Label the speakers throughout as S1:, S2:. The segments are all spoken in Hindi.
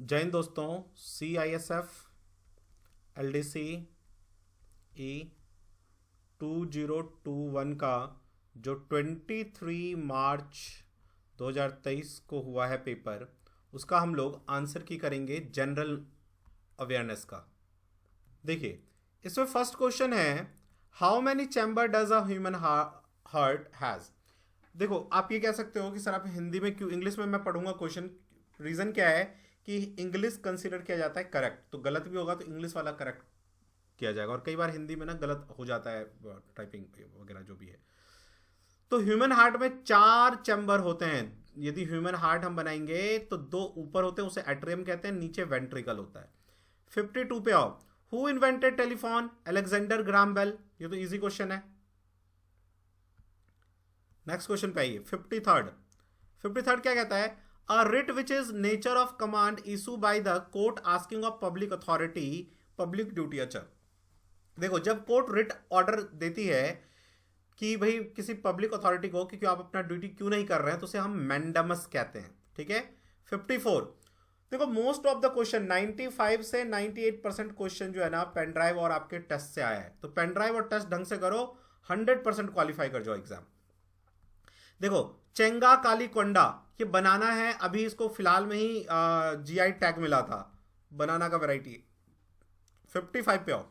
S1: जय हिंद दोस्तों। CISF LDC ई 2021 का जो 23 मार्च 2023 को हुआ है पेपर, उसका हम लोग आंसर की करेंगे जनरल अवेयरनेस का। देखिए, इसमें फर्स्ट क्वेश्चन है, how many chamber does a human heart has. देखो, आप ये कह सकते हो कि सर आप हिंदी में क्यों, इंग्लिश में मैं पढ़ूंगा क्वेश्चन। रीज़न क्या है कि इंग्लिश कंसीडर किया जाता है करेक्ट, तो गलत भी होगा तो इंग्लिश वाला करेक्ट किया जाएगा, और कई बार हिंदी में ना गलत हो जाता है टाइपिंग वगैरह जो भी है। तो ह्यूमन हार्ट में 4 चैम्बर होते हैं। यदि ह्यूमन हार्ट हम बनाएंगे तो 2 ऊपर होते हैं, उसे एट्रियम कहते हैं, नीचे वेंट्रिकल होता है। 52 पे आओ, who invented telephone? Alexander Graham Bell. ये तो इजी क्वेश्चन है। नेक्स्ट क्वेश्चन पे आइए, 53rd क्या कहता है? A writ which is nature of command issue by the court asking of public authority public duty. अच्छा, देखो, जब कोर्ट रिट ऑर्डर देती है कि भाई किसी पब्लिक अथॉरिटी को कि आप अपना ड्यूटी क्यों नहीं कर रहे हैं, तो उसे हम मैंडमस कहते हैं। ठीक है। 54, देखो, मोस्ट ऑफ द क्वेश्चन 95 से 98% क्वेश्चन जो है ना पेन ड्राइव और आपके टेस्ट से आया है, तो पेन ड्राइव और टेस्ट ढंग से करो, 100% क्वालिफाई कर जाओ एग्जाम। देखो, चेंगा काली कोंडा, ये बनाना है, अभी इसको फिलहाल में ही GI टैग मिला था, बनाना का वैरायटी। 55 पे आओ,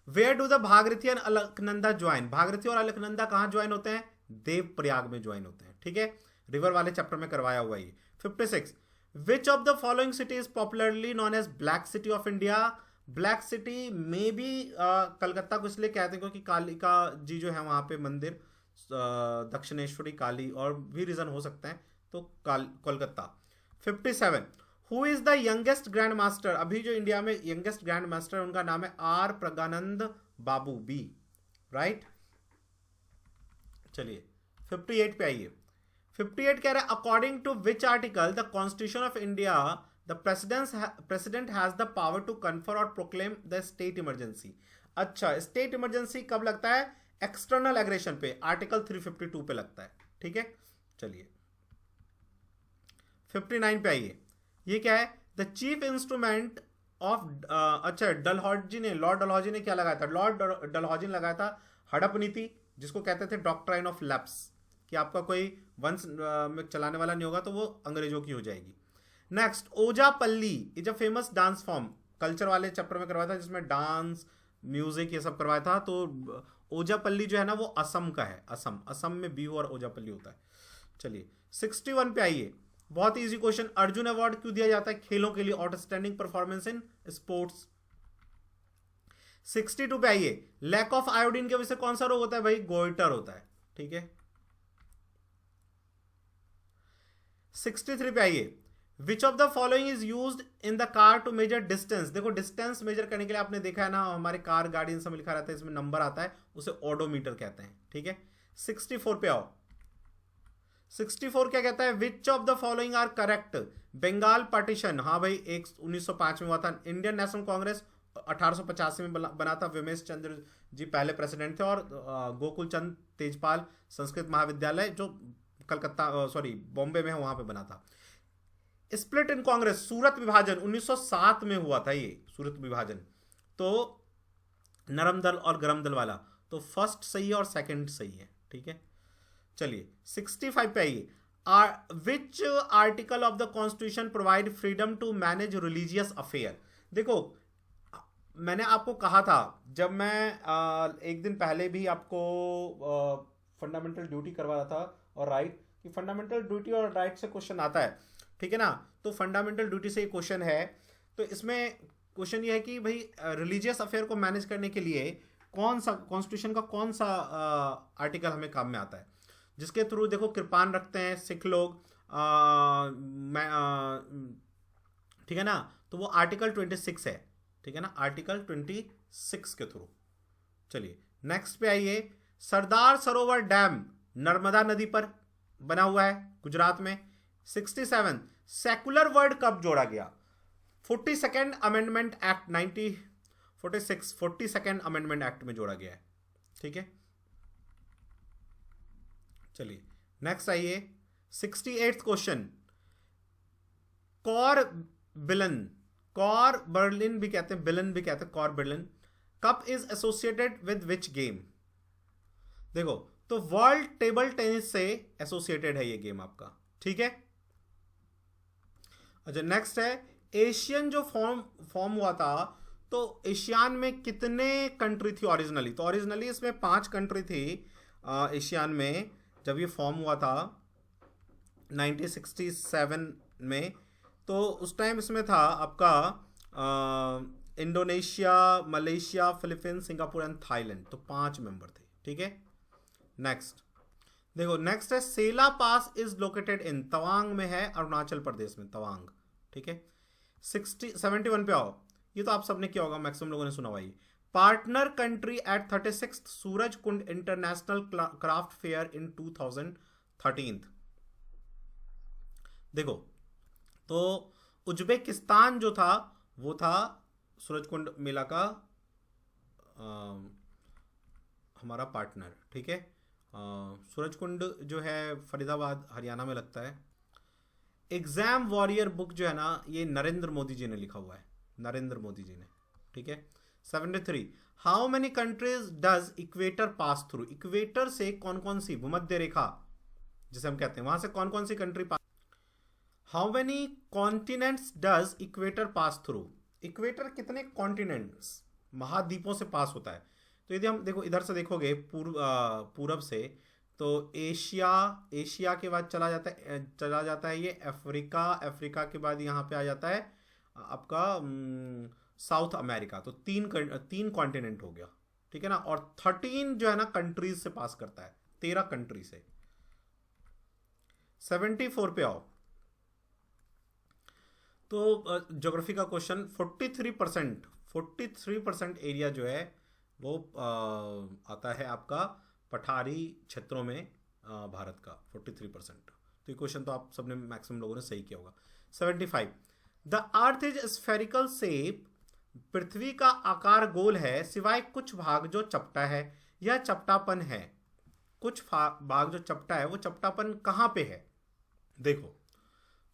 S1: where do the Bhagirathi and Alaknanda join? Bhagirathi और अलकनंदा कहां ज्वाइन होते हैं? देव प्रयाग में ज्वाइन होते हैं। ठीक है, रिवर वाले चैप्टर में करवाया हुआ ये। 56, which of the following city is popularly known as black city of India? Black city में भी कलकत्ता को इसलिए कहते हैं क्योंकि कालिका जी जो है वहां पे मंदिर, दक्षिणेश्वरी काली, और भी रीजन हो सकते हैं, तो Kolkata. 57, who is the youngest grand master? अभी जो इंडिया में यंगेस्ट ग्रैंड मास्टर, उनका नाम है R Praggnanandhaa Babu B. Right, चलिए 58 पे आइए। 58 कह रहा है, according to which article the constitution of India the president has the power to confer or proclaim the state emergency. अच्छा, स्टेट इमरजेंसी कब लगता है? एक्सटर्नल एग्रेशन पे, आर्टिकल 352 पे लगता है। ठीक है, चलिए 59 पे आइए। ये क्या है? द चीफ इंस्ट्रूमेंट ऑफ, अच्छा, डलहौजी ने, लॉर्ड डलहौजी ने क्या लगाया था? लॉर्ड डलहौजी ने लगाया था हड़प नीति, जिसको कहते थे डॉक्ट्राइन ऑफ लैप्स, कि आपका कोई वंश में चलाने वाला नहीं होगा तो वो अंग्रेजों की हो जाएगी। Next, Ojapali is a famous dance form, culture वाले चैप्टर में करवाया था, जिसमें डांस, म्यूजिक, ये सब करवाया था। तो ओजापल्ली जो है ना वो असम का है, असम में बिहू और ओजापल्ली होता है। चलिए 61 पे आइए, बहुत इजी क्वेश्चन, अर्जुन अवार्ड क्यों दिया जाता है खेलों के लिए? Outstanding performance in sports. 62 पे आइए, लैक ऑफ आयोडीन की वजह से कौन सा रोग होता है? भाई गोइटर होता है। ठीक है। 63 पे आइए, which of the following is used in the car to measure distance? देखो, डिस्टेंस मेजर करने के लिए आपने देखा है ना, हमारे कार गाड़ी इन सब लिखा रहता है, इसमें नंबर आता है, उसे ओडोमीटर कहते हैं। ठीक है। 64 पे आओ, 64 क्या कहता है? Which of the following are correct? Bengal partition, हाँ भाई, एक 1905 में हुआ था। इंडियन नेशनल कांग्रेस 1885 में बना था, विमेश चंद्र जी पहले प्रेसिडेंट थे, और गोकुल चंद तेजपाल संस्कृत महाविद्यालय जो कलकत्ता, सॉरी, बॉम्बे में है, वहां पे बना था। स्प्लिट इन कांग्रेस, सूरत विभाजन 1907 में हुआ था, ये सूरत विभाजन। तो नरम दल और गरम दल वाला, तो फर्स्ट सही है और सेकंड सही है। ठीक है, चलिए 65 पे आइए, which article of the constitution provide freedom to manage religious affair? देखो, मैंने आपको कहा था, जब मैं एक दिन पहले भी आपको फंडामेंटल ड्यूटी करवा रहा था और राइट, कि फंडामेंटल ड्यूटी और राइट से क्वेश्चन आता है। ठीक है ना, तो फंडामेंटल ड्यूटी से ये क्वेश्चन है, तो इसमें क्वेश्चन ये है कि भाई रिलीजियस अफेयर को मैनेज करने के लिए कौन सा कॉन्स्टिट्यूशन का कौन सा आर्टिकल हमें काम में आता है, जिसके थ्रू देखो कृपान रखते हैं सिख लोग, ठीक है ना, तो वो आर्टिकल 26 है। ठीक है ना, आर्टिकल 26 के थ्रू। चलिए नेक्स्ट पे आइए, सरदार सरोवर डैम नर्मदा नदी पर बना हुआ है गुजरात में। 67, सेकुलर वर्ड कब जोड़ा गया? 42nd amendment act 1946, 42nd amendment act में जोड़ा गया है। ठीक है, चलिए नेक्स्ट आइए, 68th क्वेश्चन, कॉर बिलन, कॉर बर्लिन भी कहते हैं, बिलन भी कहते हैं, कॉर बिलन cup is associated with which game? देखो, तो वर्ल्ड टेबल टेनिस से एसोसिएटेड है ये गेम आपका, ठीक है। अच्छा, नेक्स्ट है एशियन जो फॉर्म हुआ था, तो एशियान में कितने कंट्री थी ओरिजिनली? तो ओरिजिनली इसमें 5 कंट्री थी एशियान में जब ये फॉर्म हुआ था 1967 में। तो उस टाइम इसमें था आपका Indonesia, Malaysia, Philippines, Singapore and Thailand, तो 5 मेंबर थे, ठीक है। नेक्स्ट देखो, नेक्स्ट है सेला पास इज लोकेटेड इन, तवांग में है, अरुणाचल प्रदेश में, तवांग, ठीक है। 71 पे आओ, ये तो आप सबने किया होगा, मैक्सिमम लोगों ने सुना हुआ। Partner country at 36 Suraj Kund international craft fair in 2013। देखो, तो उज्बेकिस्तान जो था वो था सूरजकुंड मेला का हमारा पार्टनर, ठीक है। सूरजकुंड जो है फरीदाबाद हरियाणा में लगता है। एग्जाम वॉरियर बुक जो है ना, ये नरेंद्र मोदी जी ने लिखा हुआ है, नरेंद्र मोदी जी ने, ठीक है। 73 how many countries does equator pass through? Equator से कौन कौन सी, भूमध्य रेखा जिसे हम कहते हैं, वहां से कौन कौन सी country pass? How many continents does equator pass through? Equator कितने कॉन्टिनेंट्स, महाद्वीपों से पास होता है? तो यदि हम देखो इधर से देखोगे पूरब से, तो एशिया के बाद चला जाता है ये अफ्रीका, अफ्रीका के बाद यहाँ पे आ जाता है आपका साउथ अमेरिका। तो 3 कॉन्टिनेंट हो गया, ठीक है ना। और 13 जो है ना कंट्रीज से पास करता है, 13 कंट्री से। 74 पे आओ, तो ज्योग्राफी का क्वेश्चन। 43% एरिया जो है वो आता है आपका पठारी क्षेत्रों में भारत का, 43%। तो ये क्वेश्चन तो आप सबने मैक्सिमम लोगों ने सही किया होगा। 75 the earth is spherical shape, पृथ्वी का आकार गोल है सिवाय कुछ भाग जो चपटा है। यह चपटापन है, कुछ भाग जो चपटा है, वो चपटापन कहां पे है? देखो,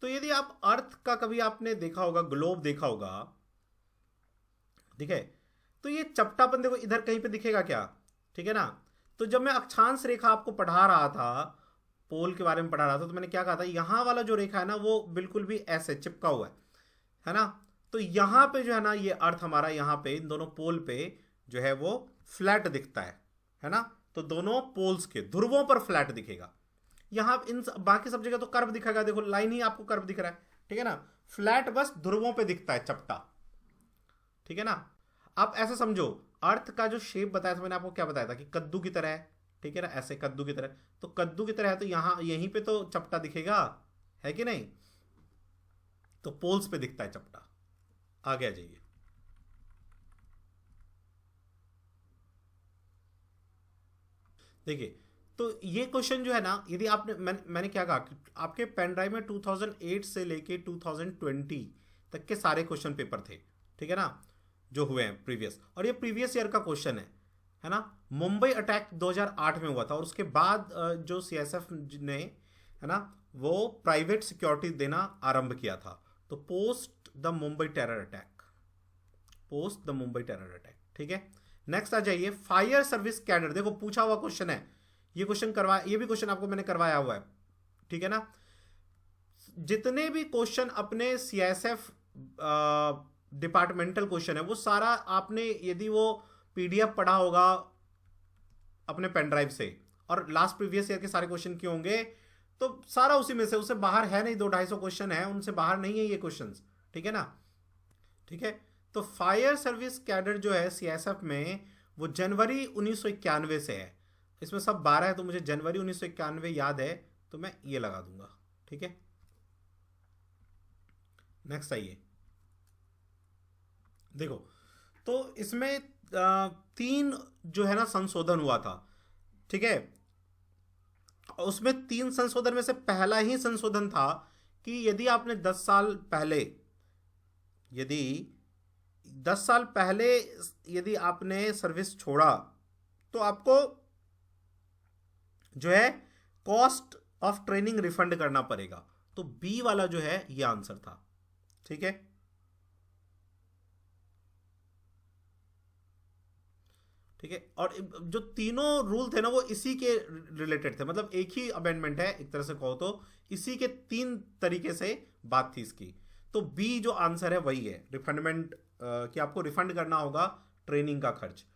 S1: तो यदि आप अर्थ का कभी आपने देखा होगा, ग्लोब देखा होगा, ठीक है, तो ये चपटापन देखो इधर कहीं पे दिखेगा क्या, ठीक है ना। तो जब मैं अक्षांश रेखा आपको पढ़ा रहा था, पोल के बारे में पढ़ा रहा था, तो मैंने क्या कहा था, यहां वाला जो रेखा है ना वो बिल्कुल भी ऐसे चिपका हुआ है ना। तो यहां पे जो है ना ये अर्थ हमारा, यहां पे इन दोनों पोल पे जो है वो फ्लैट दिखता है ना। तो दोनों पोल्स के ध्रुवों पर फ्लैट दिखेगा। यहां इन बाकी सब जगह तो कर्व दिखेगा, देखो लाइन ही आपको कर्व दिख रहा है, ठीक है ना। फ्लैट बस ध्रुवों पे दिखता है, चपटा, ठीक है ना। आप ऐसा समझो, अर्थ का जो शेप बताया था मैंने आपको, क्या बताया था कि कद्दू की तरह है, ठीक है ना, ऐसे कद्दू की तरह। तो कद्दू की तरह है, तो यहां यहीं पे तो चपटा दिखेगा, है कि नहीं। तो पोल्स पे दिखता है चपटा। आगे आ जाइए। देखिए, तो ये क्वेश्चन जो है ना, यदि आपने मैंने क्या कहा कि आपके पेन ड्राइव में 2008 से लेके 2020 तक के सारे क्वेश्चन पेपर थे, ठीक है ना, जो हुए हैं प्रीवियस। और ये प्रीवियस ईयर का क्वेश्चन है ना। मुंबई अटैक 2008 में हुआ था, और उसके बाद जो सीएसएफ ने, है ना, वो प्राइवेट सिक्योरिटी देना आरंभ किया था। तो post the Mumbai terror attack, post the Mumbai terror attack, ठीक है। नेक्स्ट आ जाइए, फायर सर्विस कैडर। देखो पूछा हुआ क्वेश्चन है, ये क्वेश्चन करवाया, ये भी क्वेश्चन आपको मैंने करवाया हुआ है, ठीक है ना। जितने भी क्वेश्चन अपने सीएसएफ डिपार्टमेंटल क्वेश्चन है, वो सारा आपने यदि वो पीडीएफ पढ़ा होगा अपने पेन ड्राइव से, और लास्ट प्रीवियस ईयर के सारे क्वेश्चन क्यों होंगे, तो सारा उसी में से, उससे बाहर है नहीं। 200-250 क्वेश्चन है, उनसे बाहर नहीं है ये क्वेश्चंस, ठीक है ना, ठीक है। तो फायर सर्विस कैडर जो है सीएसएफ में, वो जनवरी 1991 से है। इसमें सब 12 है, तो मुझे जनवरी 1991 याद है, तो मैं ये लगा दूंगा, ठीक है। नेक्स्ट आइए, देखो, तो इसमें 3 जो है ना संशोधन हुआ था, ठीक है। उसमें 3 संशोधन में से पहला ही संशोधन था कि यदि आपने 10 साल पहले, यदि 10 साल पहले यदि आपने सर्विस छोड़ा, तो आपको जो है कॉस्ट ऑफ ट्रेनिंग रिफंड करना पड़ेगा। तो बी वाला जो है ये आंसर था, ठीक है, ठीक है। और जो तीनों रूल थे ना वो इसी के रिलेटेड थे, मतलब एक ही अमेंडमेंट है एक तरह से कहो तो, इसी के तीन तरीके से बात थी इसकी। तो बी जो आंसर है वही है, रिफंडमेंट, कि आपको रिफंड करना होगा ट्रेनिंग का खर्च।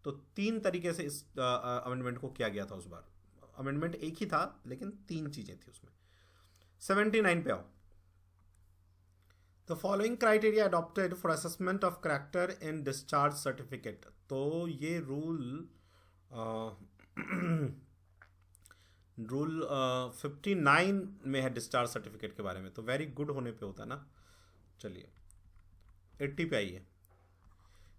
S1: तो तीन तरीके से इस अमेंडमेंट को किया गया था उस बार। अमेंडमेंट एक ही था लेकिन तीन चीजें थी उसमें। 79 पे आओ। The following criteria adopted for assessment of character in discharge certificate. तो ये रूल रूल 59 में है डिस्चार्ज सर्टिफिकेट के बारे में, तो वेरी गुड होने पे होता ना। चलिए 80 पे आइए।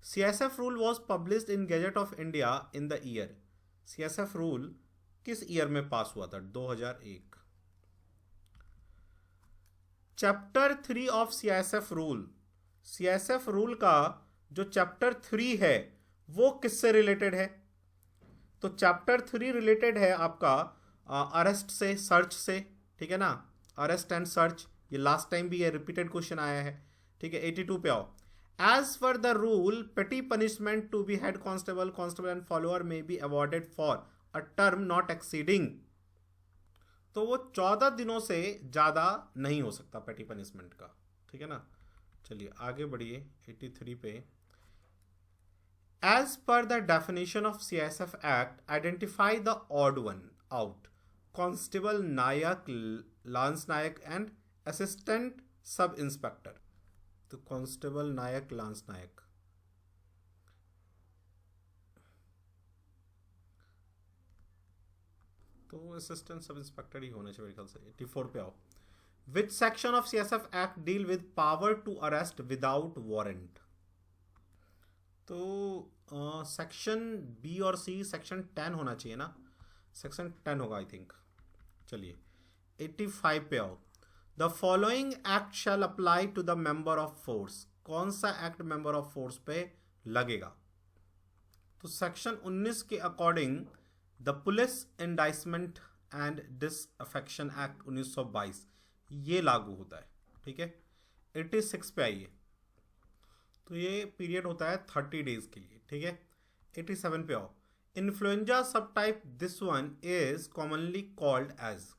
S1: CSF rule was published in gadget of India in the year. CSF rule किस ईयर में पास हुआ था? 2001। Chapter 3 of CSF rule, CSF rule का जो चैप्टर 3 है वो किससे रिलेटेड है? तो चैप्टर 3 रिलेटेड है आपका अरेस्ट से, सर्च से, ठीक है ना, अरेस्ट एंड सर्च। ये लास्ट टाइम भी ये रिपीटेड क्वेश्चन आया है, ठीक है। 82 पे आओ। As per the rule petty punishment to be head constable and follower may be awarded for a term not exceeding. तो वो 14 दिनों से ज्यादा नहीं हो सकता पेटी पनिशमेंट का, ठीक है ना। चलिए आगे बढ़िए 83 पे। As per the definition of CSF act identify the odd one out, constable, naik, lance naik and assistant sub inspector. तो कांस्टेबल, नायक, लांस नायक, तो असिस्टेंट सब इंस्पेक्टर ही होना चाहिए मेरे ख्याल से। 84 पे आओ। Which section of CSF act deal with power to arrest without warrant? तो सेक्शन बी और सी सेक्शन 10 होना चाहिए ना, सेक्शन 10 होगा आई थिंक। चलिए 85 पे आओ। The following act shall apply to the member of force. कौन सा एक्ट मेंबर ऑफ फोर्स पे लगेगा? तो सेक्शन 19 के according the police incitement and disaffection act 1922 ये लागू होता है, ठीक है। 86 पे आइए। तो ये पीरियड होता है 30 डेज के लिए, ठीक है। 87 पे आओ। Influenza sub type this one is commonly called as.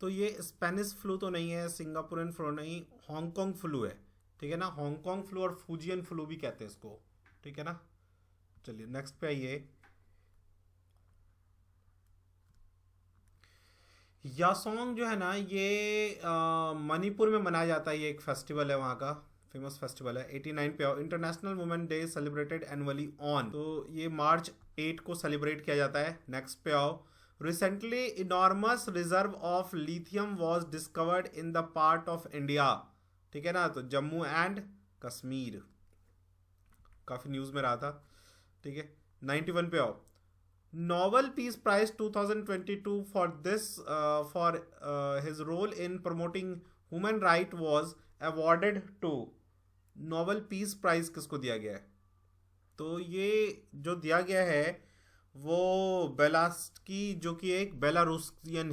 S1: तो ये स्पेनिश फ्लू तो नहीं है, सिंगापुरियन फ्लू नहीं, हांगकांग फ्लू है, ठीक है ना। हांगकांग फ्लू और फूजियन फ्लू भी कहते हैं इसको, ठीक है ना। चलिए नेक्स्ट पे आइए। यासोंग जो है ना ये मणिपुर में मनाया जाता है, ये एक फेस्टिवल है वहाँ का, फेमस फेस्टिवल है। 89 पे आओ। International women day celebrated annually on. तो ये मार्च 8 को सेलिब्रेट किया जाता है। नेक्स्ट पे आओ। Recently enormous reserve of lithium was discovered in the part of India, ठीक है ना। तो जम्मू एंड कश्मीर, काफी न्यूज में रहा था, ठीक है। 91 पे आओ। Nobel peace prize 2022 for this for his role in promoting human right was awarded to. Nobel peace prize किसको दिया गया है? तो ये जो दिया गया है वो बेलास्की, जो कि एक बेलारूसियन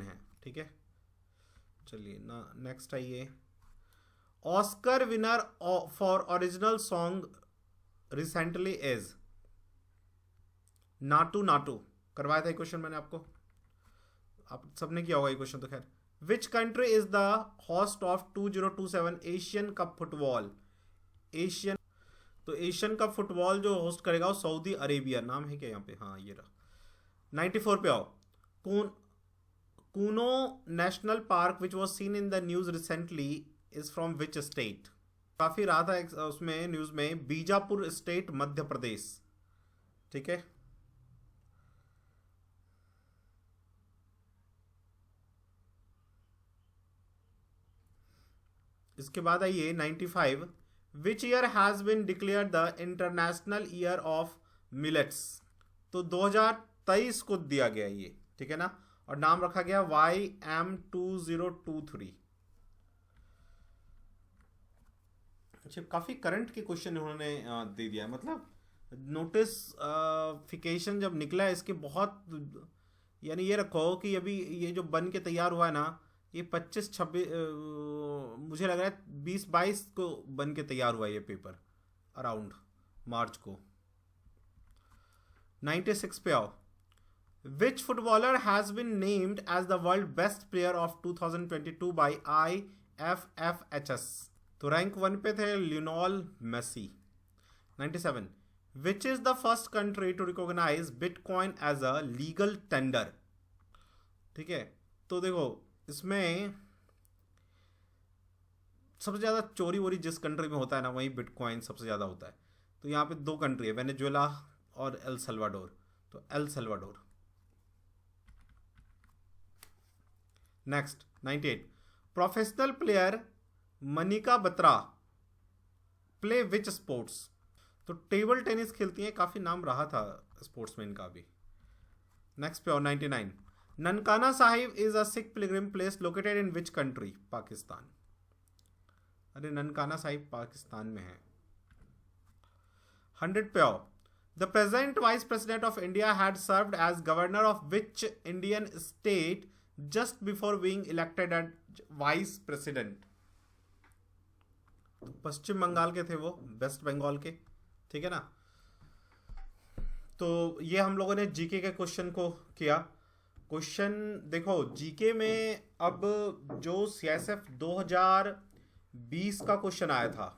S1: है, ठीक है। चलिए ना नेक्स्ट आइए। Oscar winner for original song recently is. Naatu Naatu करवाया था ये क्वेश्चन मैंने आपको, आप सबने किया होगा ये क्वेश्चन तो खैर। Which country is the host of 2027 Asian cup football? Asian, तो एशियन कप फुटबॉल जो होस्ट करेगा वो सऊदी अरेबिया। नाम है क्या यहाँ पे? हाँ ये रहा। 94 पे आओ। Kuno national park which was seen in the news recently is from which state? काफी रहा था उसमें न्यूज में, बीजापुर स्टेट, मध्य प्रदेश, ठीक है। इसके बाद आइए 95। Which year has been declare the international year of millets? तो 2023 को दिया गया ये, ठीक है ना, और नाम रखा गया YM2023। अच्छा काफी करंट के क्वेश्चन उन्होंने दे दिया है, मतलब नोटिफिकेशन जब निकला है इसके बहुत, यानी ये रखो कि अभी ये जो बन के तैयार हुआ है ना ये 25-26 मुझे लग रहा है 20-22 को बन के तैयार हुआ ये पेपर, अराउंड मार्च को। 96 पे आओ। Which footballer has been named as the world best player of 2022 by IFFHS? तो रैंक 1 पे थे Lionel Messi. 97 which is the first country to recognise bitcoin as a legal tender? ठीक है, तो देखो इसमें सबसे ज़्यादा चोरी वोरी जिस कंट्री में होता है ना, वहीं बिटकॉइन सबसे ज़्यादा होता है। तो यहाँ पे 2 कंट्री है, वेनेजुएला और एल सल्वाडोर। तो El Salvador. Next 98 professional player Manika Batra play which sports? तो टेबल टेनिस खेलती हैं, काफ़ी नाम रहा था स्पोर्ट्समैन का भी। नेक्स्ट पे और 99 Nankana Sahib is a Sikh pilgrim place located in which country? Pakistan. अरे ननकाना साहिब पाकिस्तान में है। 100 पे आओ। The present vice president of India had served as governor of which Indian state just before being elected as vice president? Paschim Bangal के थे वो, वेस्ट बंगाल के, ठीक है ना। तो ये हम लोगों ने जीके के क्वेश्चन को किया। क्वेश्चन देखो जीके में अब जो CSF 2020 का क्वेश्चन आया था,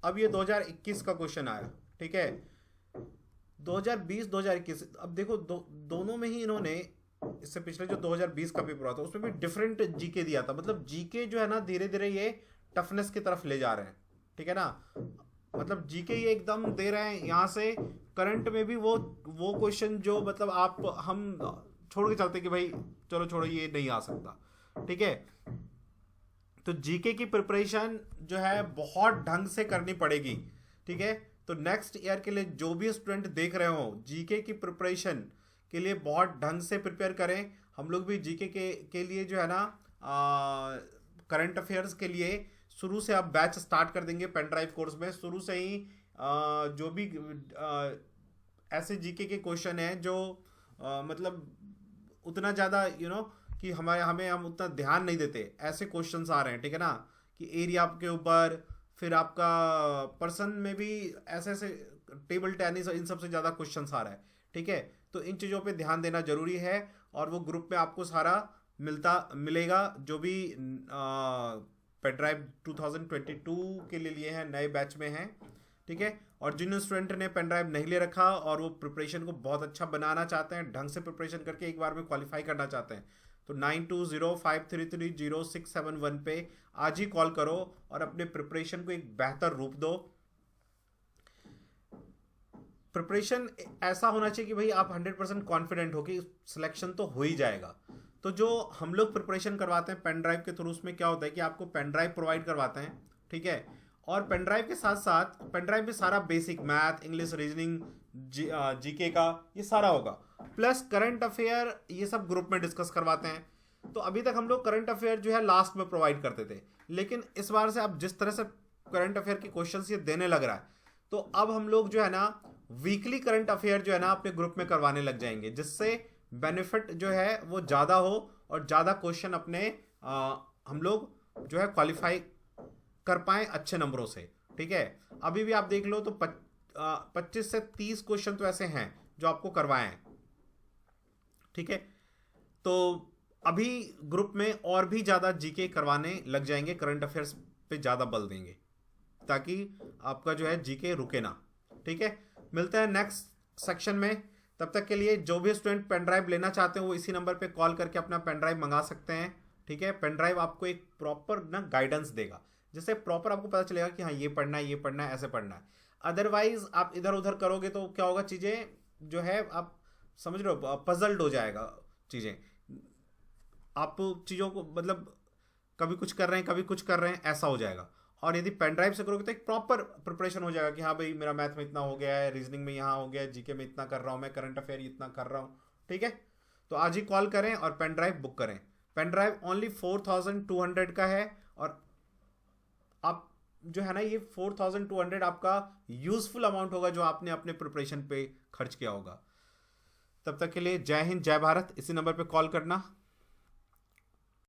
S1: अब ये 2021 का क्वेश्चन आया, ठीक है। 2020-2021 अब देखो दोनों में ही इन्होंने, इससे पिछले जो 2020 का पेपर हुआ था उसमें भी डिफरेंट जीके दिया था। मतलब जीके जो है ना धीरे धीरे ये टफनेस की तरफ ले जा रहे हैं, ठीक है ना। मतलब जीके ये एकदम दे रहे हैं यहाँ से। करंट में भी वो क्वेश्चन जो मतलब हम छोड़ के चलते कि भाई चलो छोड़ो ये नहीं आ सकता, ठीक है। तो जीके की प्रिपरेशन जो है बहुत ढंग से करनी पड़ेगी, ठीक है। तो नेक्स्ट ईयर के लिए जो भी स्टूडेंट देख रहे हो जीके की प्रिपरेशन के लिए बहुत ढंग से प्रिपेयर करें। हम लोग भी जीके के लिए जो है ना करंट अफेयर्स के लिए शुरू से अब बैच स्टार्ट कर देंगे पेन ड्राइव कोर्स में। शुरू से ही जो भी ऐसे जीके के क्वेश्चन हैं जो मतलब उतना ज़्यादा कि हम उतना ध्यान नहीं देते, ऐसे क्वेश्चंस आ रहे हैं, ठीक है ना। कि एरिया के ऊपर, फिर आपका पर्सन में भी ऐसे टेबल टेनिस, इन सबसे ज़्यादा क्वेश्चंस आ रहा है, ठीक है। तो इन चीज़ों पे ध्यान देना जरूरी है और वो ग्रुप में आपको सारा मिलेगा जो भी पेन ड्राइव 2022 के लिए हैं, नए बैच में हैं, ठीक है। और जिन स्टूडेंट ने पेन ड्राइव नहीं ले रखा और वो प्रिपरेशन को बहुत अच्छा बनाना चाहते हैं, ढंग से प्रिपरेशन करके एक बार में क्वालिफाई करना चाहते हैं, तो 9205330671 पे आज ही कॉल करो और अपने प्रिपरेशन को एक बेहतर रूप दो। प्रिपरेशन ऐसा होना चाहिए कि भाई आप 100% कॉन्फिडेंट हो कि सिलेक्शन तो हो ही जाएगा। तो जो हम लोग प्रिपरेशन करवाते हैं पेन ड्राइव के थ्रू, उसमें क्या होता है कि आपको पेन ड्राइव प्रोवाइड करवाते हैं, ठीक है। और पेन ड्राइव के साथ साथ पेन ड्राइव में सारा basic math, English, reasoning, GK का ये सारा होगा, प्लस करंट अफेयर, ये सब ग्रुप में डिस्कस करवाते हैं। तो अभी तक हम लोग करंट अफेयर जो है लास्ट में प्रोवाइड करते थे, लेकिन इस बार से अब जिस तरह से करंट अफेयर के क्वेश्चंस ये देने लग रहा है, तो अब हम लोग जो है ना वीकली करंट अफेयर जो है ना अपने ग्रुप में करवाने लग जाएंगे, जिससे बेनिफिट जो है वो ज़्यादा हो और ज़्यादा क्वेश्चन अपने हम लोग जो है क्वालिफाई कर पाएँ अच्छे नंबरों से, ठीक है। अभी भी आप देख लो तो 25 से 30 क्वेश्चन तो ऐसे हैं जो आपको करवाए हैं, ठीक है। तो अभी ग्रुप में और भी ज़्यादा जीके करवाने लग जाएंगे, करंट अफेयर्स पे ज़्यादा बल देंगे ताकि आपका जो है जीके रुके ना, ठीक है। मिलते हैं नेक्स्ट सेक्शन में, तब तक के लिए जो भी स्टूडेंट पेन ड्राइव लेना चाहते हैं वो इसी नंबर पे कॉल करके अपना पेन ड्राइव मंगा सकते हैं, ठीक है। पेन ड्राइव आपको एक प्रॉपर ना गाइडेंस देगा, जिससे प्रॉपर आपको पता चलेगा कि हाँ ये पढ़ना है, ये पढ़ना है, ऐसे पढ़ना है। अदरवाइज आप इधर उधर करोगे तो क्या होगा, चीज़ें जो है आप समझ रहे हो, पजल्ड हो जाएगा चीज़ें। आप चीज़ों को मतलब कभी कुछ कर रहे हैं, कभी कुछ कर रहे हैं, ऐसा हो जाएगा। और यदि पेन ड्राइव से करोगे तो एक प्रॉपर प्रिपरेशन हो जाएगा कि हाँ भाई मेरा मैथ में इतना हो गया है, रीजनिंग में यहाँ हो गया है, जीके में इतना कर रहा हूँ, मैं करंट अफेयर इतना कर रहा हूँ, ठीक है। तो आज ही कॉल करें और पेन ड्राइव बुक करें। पेन ड्राइव ओनली 4200 का है और आप जो है ना ये 4200 आपका यूजफुल अमाउंट होगा जो आपने अपने प्रिपरेशन पे खर्च किया होगा। तब तक के लिए जय हिंद, जय भारत। इसी नंबर पे कॉल करना।